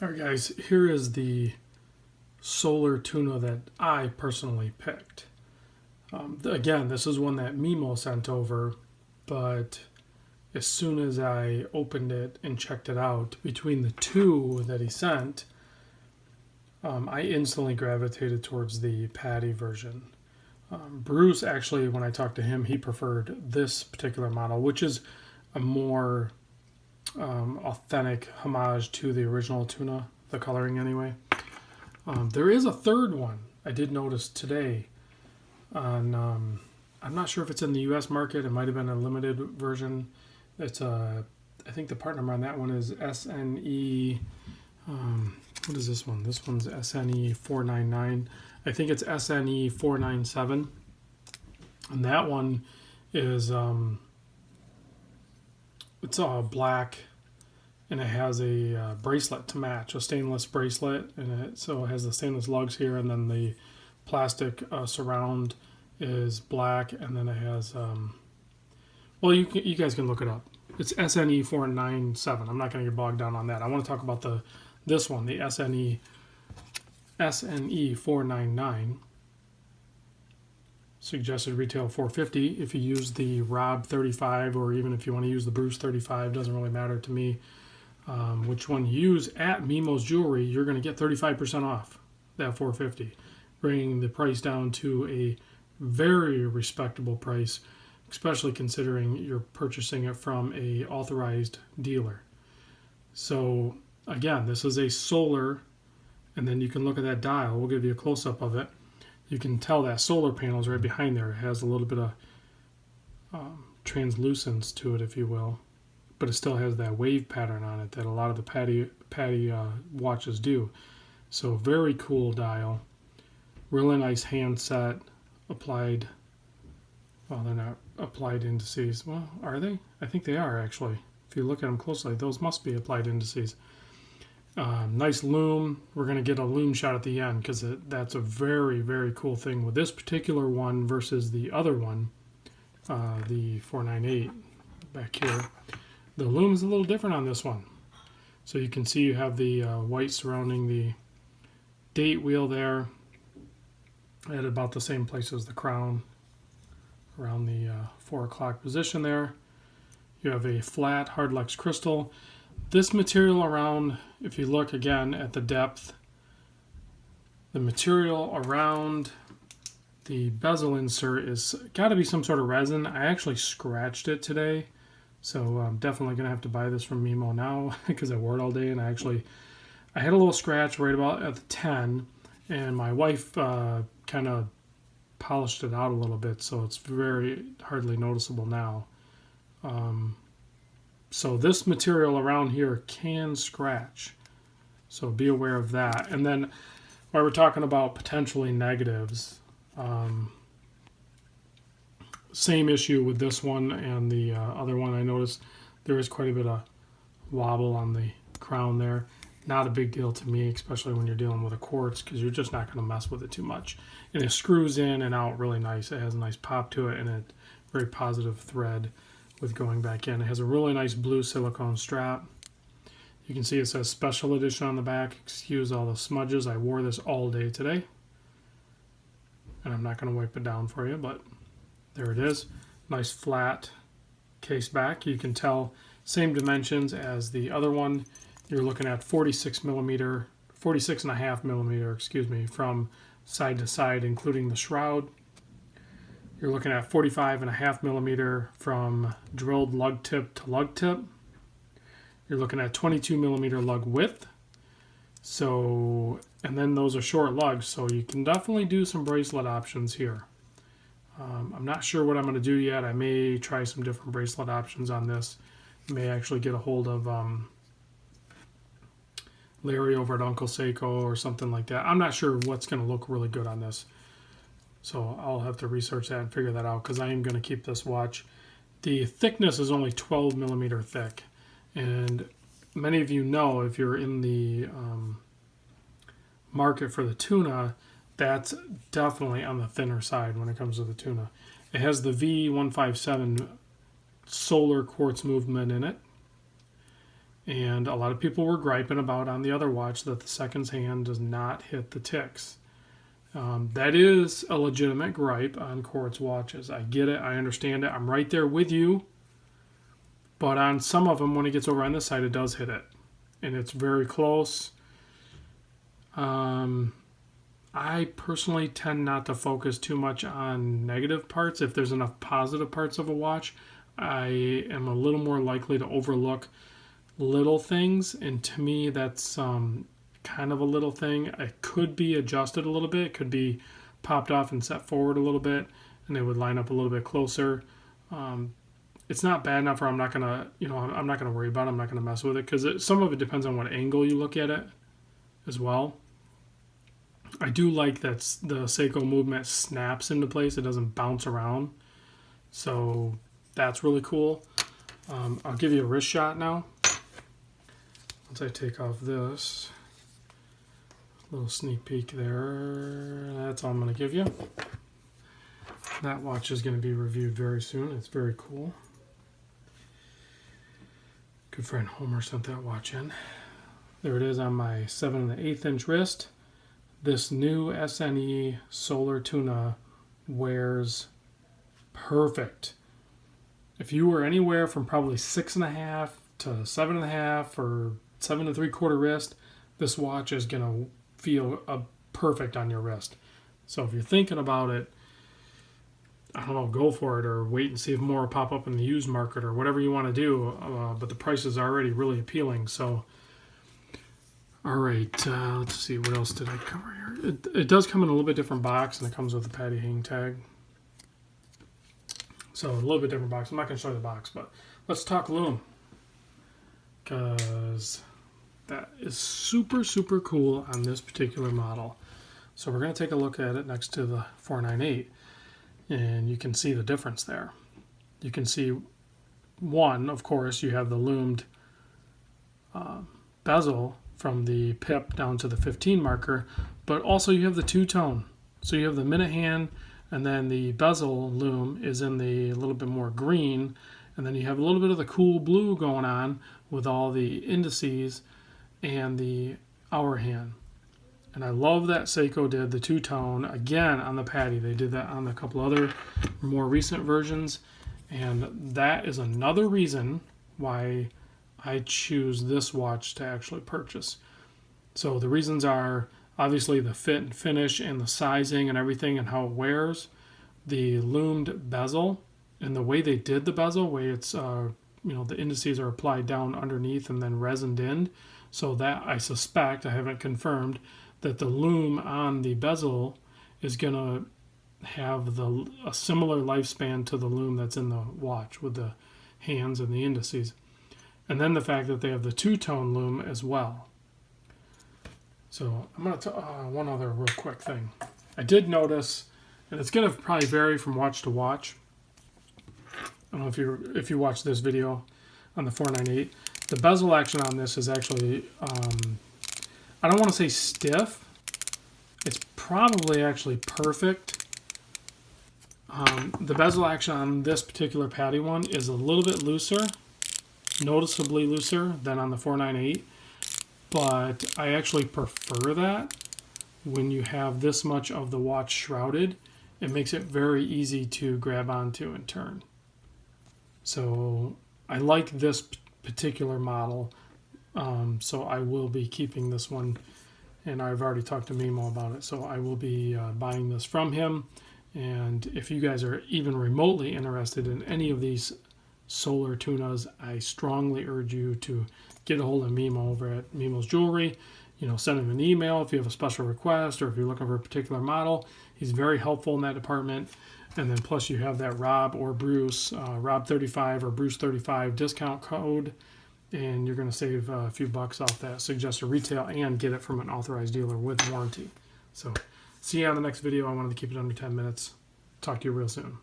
Alright guys, here is the solar tuna that I personally picked. Again, this is one that Mimo sent over, but as soon as I opened it and checked it out, between the two that he sent, I instantly gravitated towards the Padi version. Bruce, actually, when I talked to him, he preferred this particular model, which is a more authentic homage to the original tuna, the coloring anyway. There is a third one I did notice today on, I'm not sure if it's in the US market, it might have been a limited version. It's I think the part number on that one is SNE, what is this one? This one's sne499. I think it's sne497. And that one is, it's all black, and it has a bracelet to match, a stainless bracelet, and so it has the stainless lugs here, and then the plastic surround is black, and then it has, well, you guys can look it up. It's SNE497. I'm not going to get bogged down on that. I want to talk about this one, the SNE499. Suggested retail $450. If you use the Rob 35, or even if you want to use the Bruce 35, doesn't really matter to me. Which one you use at Mimo's Jewelry, you're going to get 35% off that $450, bringing the price down to a very respectable price, especially considering you're purchasing it from a authorized dealer. So again, this is a solar, and then you can look at that dial. We'll give you a close-up of it. You can tell that solar panel is right behind there. It has a little bit of translucence to it, if you will, but it still has that wave pattern on it that a lot of the Padi watches do. So very cool dial. Really nice handset. Applied, well, they're not applied indices. Well, are they? I think they are, actually. If you look at them closely, those must be applied indices. Nice loom. We're going to get a loom shot at the end because that's a very, very cool thing with this particular one versus the other one, the 498 back here. The loom is a little different on this one. So you can see you have the white surrounding the date wheel there at about the same place as the crown, around the 4 o'clock position there. You have a flat Hardlex crystal. This material around, if you look again at the depth, the material around the bezel insert is got to be some sort of resin. I actually scratched it today, so I'm definitely going to have to buy this from Mimo now because I wore it all day, and I had a little scratch right about at the 10, and my wife kind of polished it out a little bit, so it's very hardly noticeable now. So this material around here can scratch, so be aware of that. And then while we're talking about potentially negatives, same issue with this one and the other one. I noticed there is quite a bit of wobble on the crown there. Not a big deal to me, especially when you're dealing with a quartz, because you're just not going to mess with it too much. And it screws in and out really nice. It has a nice pop to it, and a very positive thread with going back in. It has a really nice blue silicone strap. You can see it says special edition on the back. Excuse all the smudges. I wore this all day today, and I'm not going to wipe it down for you, but there it is. Nice flat case back. You can tell same dimensions as the other one. You're looking at 46 and a half millimeter, excuse me, from side to side, including the shroud. You're looking at 45 and a half millimeter from drilled lug tip to lug tip. You're looking at 22 millimeter lug width. So, and then those are short lugs, so you can definitely do some bracelet options here. I'm not sure what I'm going to do yet. I may try some different bracelet options on this. May actually get a hold of Larry over at Uncle Seiko or something like that. I'm not sure what's going to look really good on this. So I'll have to research that and figure that out, because I am going to keep this watch. The thickness is only 12 millimeter thick. And many of you know, if you're in the market for the tuna, that's definitely on the thinner side when it comes to the tuna. It has the V157 solar quartz movement in it. And a lot of people were griping about on the other watch that the seconds hand does not hit the ticks. That is a legitimate gripe on quartz watches. I get it. I understand it. I'm right there with you. But on some of them, when it gets over on this side, it does hit it. And it's very close. I personally tend not to focus too much on negative parts. If there's enough positive parts of a watch, I am a little more likely to overlook little things. And to me, that's kind of a little thing. It could be adjusted a little bit. It could be popped off and set forward a little bit, and it would line up a little bit closer. It's not bad enough where I'm not gonna, I'm not gonna worry about it. I'm not gonna mess with it because some of it depends on what angle you look at it as well. I do like that the Seiko movement snaps into place. It doesn't bounce around. So that's really cool. I'll give you a wrist shot now. Once I take off this, little sneak peek there. That's all I'm going to give you. That watch is going to be reviewed very soon. It's very cool. Good friend Homer sent that watch in. There it is on my 7 1/8 inch wrist. This new SNE Solar Tuna wears perfect. If you were anywhere from probably 6.5 to 7.5 or 7 3/4 wrist, this watch is going to feel perfect on your wrist. So if you're thinking about it, I don't know, go for it or wait and see if more pop up in the used market or whatever you want to do. But the price is already really appealing. So, all right, let's see, what else did I cover here? It does come in a little bit different box, and it comes with a Padi hang tag. So a little bit different box. I'm not going to show you the box, but let's talk loom, because that is super, super cool on this particular model. So we're going to take a look at it next to the 498, and you can see the difference there. You can see, one, of course, you have the loomed bezel from the pip down to the 15 marker, but also you have the two-tone. So you have the minute hand, and then the bezel loom is in the little bit more green, and then you have a little bit of the cool blue going on with all the indices and the hour hand. And I love that Seiko did the two-tone again on the Padi. They did that on a couple other more recent versions, and that is another reason why I choose this watch to actually purchase. So the reasons are obviously the fit and finish and the sizing and everything and how it wears, the loomed bezel and the way they did the bezel, way it's the indices are applied down underneath and then resined in. So that I suspect, I haven't confirmed, that the loom on the bezel is going to have a similar lifespan to the loom that's in the watch with the hands and the indices. And then the fact that they have the two-tone loom as well. So I'm going to one other real quick thing. I did notice, and it's going to probably vary from watch to watch. I don't know if you watch this video on the 498. The bezel action on this is actually, I don't want to say stiff. It's probably actually perfect. The bezel action on this particular Padi one is a little bit looser, noticeably looser than on the 498. But I actually prefer that. When you have this much of the watch shrouded, it makes it very easy to grab onto and turn. So I like this particular model, so I will be keeping this one, and I've already talked to Mimo about it, so I will be buying this from him. And if you guys are even remotely interested in any of these solar tunas, I strongly urge you to get a hold of Mimo over at Mimo's Jewelry. Send him an email if you have a special request or if you're looking for a particular model. He's very helpful in that department. And then plus you have that Rob or Bruce, Rob35 or Bruce35 discount code, and you're going to save a few bucks off that suggested retail and get it from an authorized dealer with warranty. So see you on the next video. I wanted to keep it under 10 minutes. Talk to you real soon.